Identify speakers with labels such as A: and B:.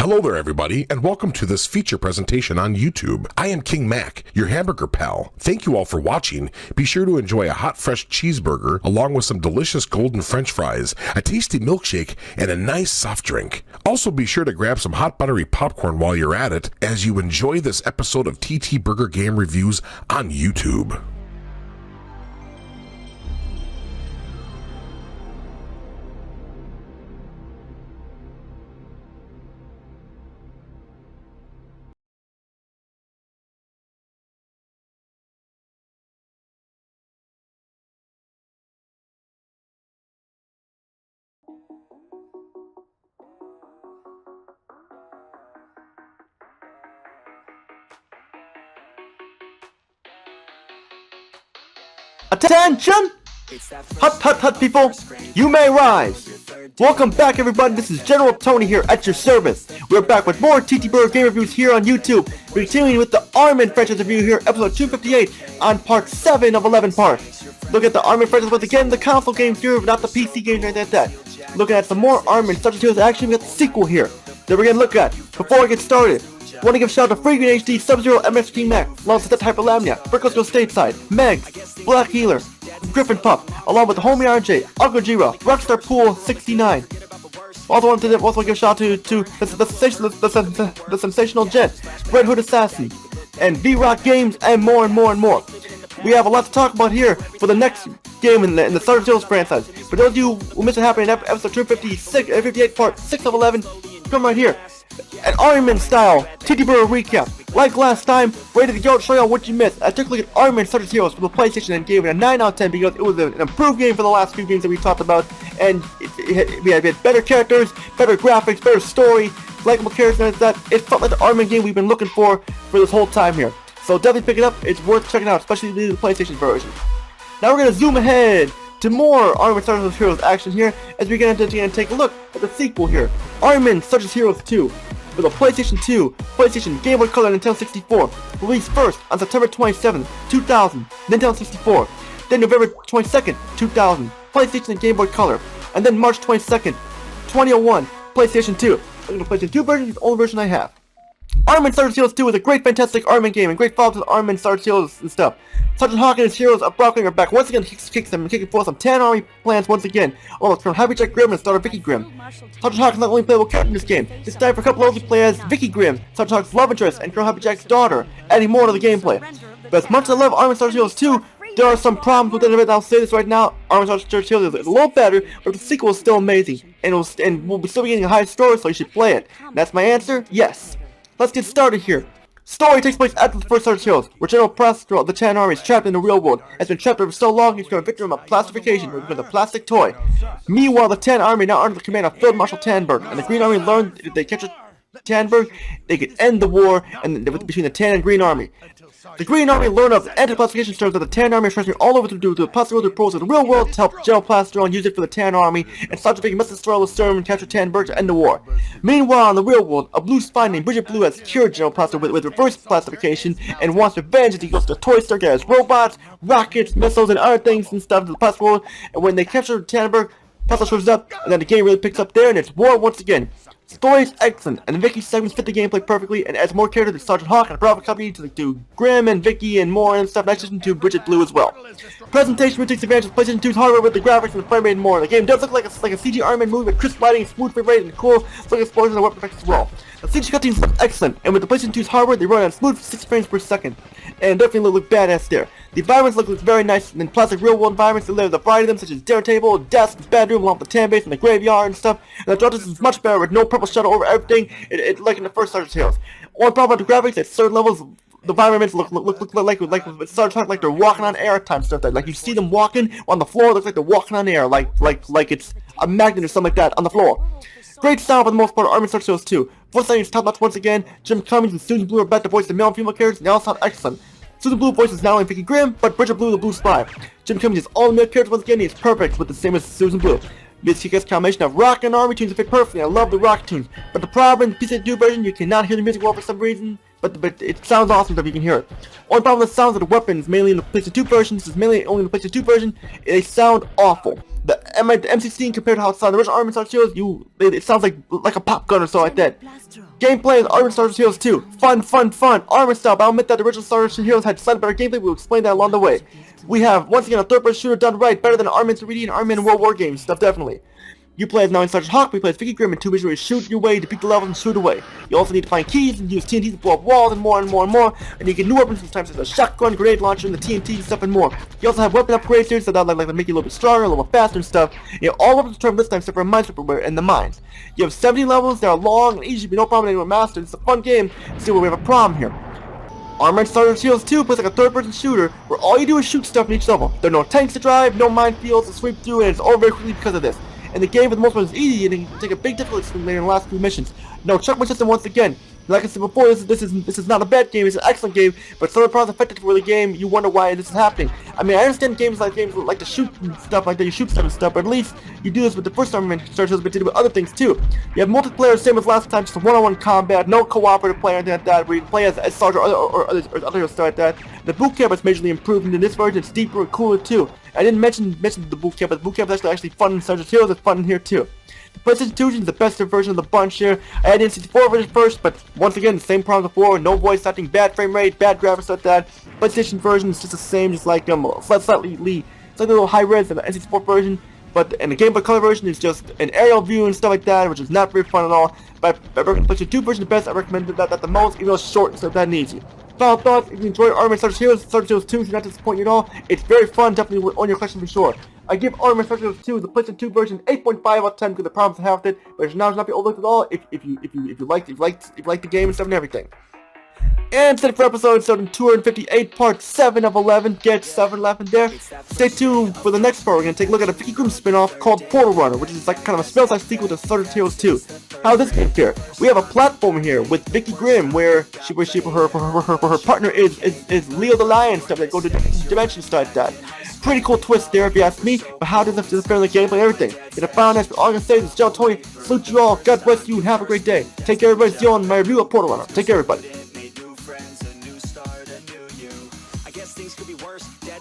A: Hello there everybody, and welcome to this feature presentation on YouTube. I am King Mac, your hamburger pal. Thank you all for watching. Be sure to enjoy a hot fresh cheeseburger along with some delicious golden french fries, a tasty milkshake, and a nice soft drink. Also be sure to grab some hot buttery popcorn while you're at it as you enjoy this episode of TTBurger Game Reviews on YouTube.
B: Attention! Hut people, you may rise! Welcome back everybody, this is General Tony here at your service. We're back with more TTBurger Game Reviews here on YouTube. We're continuing with the Armin franchise review here, episode 258, on part 7 of 11 parts. Look at the Armin franchise once again, the console games here, not the PC games or anything like that. Looking at some more Armin, such as action, we got the sequel here that we're gonna look at. Before I get started, want to give a shout out to Free Green HD, Sub-Zero, MS King Mac, Lost Set Hyperlamnia, Brickles Go Stateside, Meg, Black Healer, Griffin Pup, along with the Homie RJ, Uncle Jiro, Rockstar Pool 69. Also want to give a shout out to the Sensational Jet, Red Hood Assassin, and V-Rock Games, and more and more and more. We have a lot to talk about here for the next game in the Sarge franchise. For those of you who missed it happening in episode 258, part 6 of 11, come right here. An Armin style TTBurger recap. Like last time, ready to go to show y'all what you missed. I took a look at Armin Sarge's Heroes for the PlayStation and gave it a 9 out of 10 because it was an improved game for the last few games that we talked about. And we had better characters, better graphics, better story, likable characters, and that. It felt like the Armin game we've been looking for this whole time here. So definitely pick it up, it's worth checking out, especially the PlayStation version. Now we're going to zoom ahead to more Armin Sarge's Heroes action here as we get into and take a look at the sequel here. Armin Sarge's Heroes 2. For the PlayStation 2, PlayStation, Game Boy Color, Nintendo 64, released first on September 27, 2000, Nintendo 64, then November 22nd, 2000, PlayStation and Game Boy Color, and then March 22nd, 2001, PlayStation 2. Look at the PlayStation 2 version, it's the only version I have. Armin Sarge's Heroes 2 is a great, fantastic Armin game, and great follow-up to Armin Sarge's Heroes and stuff. Sergeant Hawk and his heroes of Brockling are back once again, kicking forth some 10 army plans once again, almost from Happy Jack Grimm and starter Vicky Grimm. Sergeant Hawk is not the only playable character in this game. It's time for a couple of other players, Vicky Grimm, Sergeant Hawk's love interest, and Colonel Happy Jack's daughter, adding more to the gameplay. But as much as I love Armin Sarge's Heroes 2, there are some problems with it. I'll say this right now, Armin Sarge's Heroes is a little better, but the sequel is still amazing, and we'll be still be getting a high score, so you should play it. And that's my answer, yes. Let's get started here. Story takes place after the first Sarge's Heroes, where General Prastro of the 10 army is trapped in the real world. Has been trapped for so long he's become a victim of plastification, or becomes a plastic toy. Meanwhile, the 10 army now under the command of Field Marshal Tannberg, and the Green Army learned if they capture Tannberg, they could end the war between the 10 and Green Army. The Green Army learned of the anti-plastification terms that the 10 army is transferring all over to do the possibility of pros of the real world to help General Plastro and use it for the 10 army, and Sergeant must destroy the storm and capture Tannberg to end the war. Meanwhile, in the real world, a blue spy named Bridget Blue has cured General Plastro with reverse plastification and wants revenge as he goes to the toy store, has robots, rockets, missiles, and other things and stuff in the past world, and when they capture Tannberg, Plastro shows up, and then the game really picks up there, and it's war once again. Story is excellent, and the Vicky segments fit the gameplay perfectly, and adds more characters to Sergeant Hawk and a Bravo company to Grimm and Vicky and more and stuff, next to Bridget Blue as well. Presentation takes advantage of PlayStation 2's hardware with the graphics and the frame rate and more. The game does look like a CG Armin movie with crisp lighting, smooth frame rate, and cool looking explosions and weapon effects as well. The CG cutscenes look excellent, and with the PlayStation 2's hardware, they run on smooth 6 frames per second, and definitely look badass there. The environments look very nice, and in plastic real-world environments, there are a variety of them, such as dinner table, desk, bedroom, along with the tan base, and the graveyard and stuff. And the darkness is much better with no purple shadow over everything, like in the first Sarge's Heroes. One problem with the graphics, at certain levels, the environments look like Sarge Hawk, like they're walking on air time stuff. Like you see them walking on the floor, it looks like they're walking on air, like it's a magnet or something like that on the floor. Great style for the most part of Armin Sarge's Heroes 2. Voice acting is top notch once again. Jim Cummings and Susan Blue are back to voice the male and female characters, and they all sound excellent. Susan Blue voices not only Vicky Grimm, but Bridget Blue, the Blue Spy. Jim Cummings is all the male characters once again, he is perfect with the same as Susan Blue. This kick-ass combination of rock and army tunes that fit perfectly. I love the rock tunes, but the problem in the PC2 version, you cannot hear the music well for some reason. but it sounds awesome if you can hear it. Only problem with the sounds of the weapons, mainly in the PlayStation 2 version, this is mainly only in the PlayStation 2 version, they sound awful. The M16 compared to how it sounds in the original Armored Star Heroes, it sounds like a pop gun or so like that. Gameplay is Armored Star Heroes 2. Fun. Armored style, but I'll admit that the original Star Wars Heroes had slightly better gameplay. We'll explain that along the way. We have, once again, a third-person shooter done right, better than Armored 3D and Armored World War games, stuff definitely. You play as now in Sarge Hawk, we play as Vicky Grimm in 2 missions where you shoot your way, defeat the levels, and shoot away. You also need to find keys and use TNT to blow up walls and more. And you get new weapons sometimes such as a shotgun, grenade launcher, and the TNT stuff and more. You also have weapon upgrades here, so that like make you a little bit stronger, a little bit faster and stuff. You have all weapons return this time except for Mine Sweeper and the mines. You have 70 levels, they are long and easy, but no problem anyone master. It's a fun game. See where we have a problem here. Armored Star Heroes 2 plays like a third-person shooter where all you do is shoot stuff in each level. There are no tanks to drive, no minefields to sweep through, and it's all very quickly because of this. And the game for the most part is easy, and it can take a big difficulty swing later in the last few missions. No, check my system once again. Like I said before, this is not a bad game. It's an excellent game, but some of the problems affected for the game. You wonder why this is happening. I mean, I understand games like to shoot and stuff like that. You shoot stuff and stuff, but at least you do this with the first Armored Star Heroes, but you do it with other things too. You have multiplayer, same as last time, just one-on-one combat, no cooperative play or anything like that, where you can play as Sarge or other heroes stuff like that. The boot camp is majorly improved, and in this version, it's deeper and cooler too. I didn't mention the boot camp, but the boot camp is actually fun in Sarge Heroes. It's fun in here too. The PlayStation 2 is the best version of the bunch here. I had the N64 version first, but once again, the same problem before. No voice acting, bad frame rate, bad graphics like that. PlayStation version is just the same, just like slightly a little high res than the N64 version. And the Game Boy Color version is just an aerial view and stuff like that, which is not very fun at all. But I recommend the PlayStation 2 version the best. I recommend that the most, even though it's short, so that easy. Final thoughts: if you enjoy Armored Star Heroes 2 should not disappoint you at all. It's very fun, definitely on your collection for sure. I give Armored Star Heroes 2, the PlayStation 2 version, 8.5 out of 10 because the problems I have with it, but it should not be overlooked at all if you like the game and stuff and everything. And that's it for episode 258, part 7 of 11. Get 7 laughing there. Stay tuned for the next part. We're going to take a look at a Vicky Grimm spin-off called Portal Runner, which is like kind of a spell-like sequel to Star Heroes 2. How this game here? We have a platform here with Vicky Grimm where her partner is Leo the Lion, stuff that go to dimensions like that. Pretty cool twist there if you ask me, but how does this fit in the gameplay and everything? In the final next, all I'm going to say is General Tony, salute you all, God bless you, and have a great day. Take care everybody, see you on my review of Portal Runner. Take care everybody.
C: Things could be worse, dead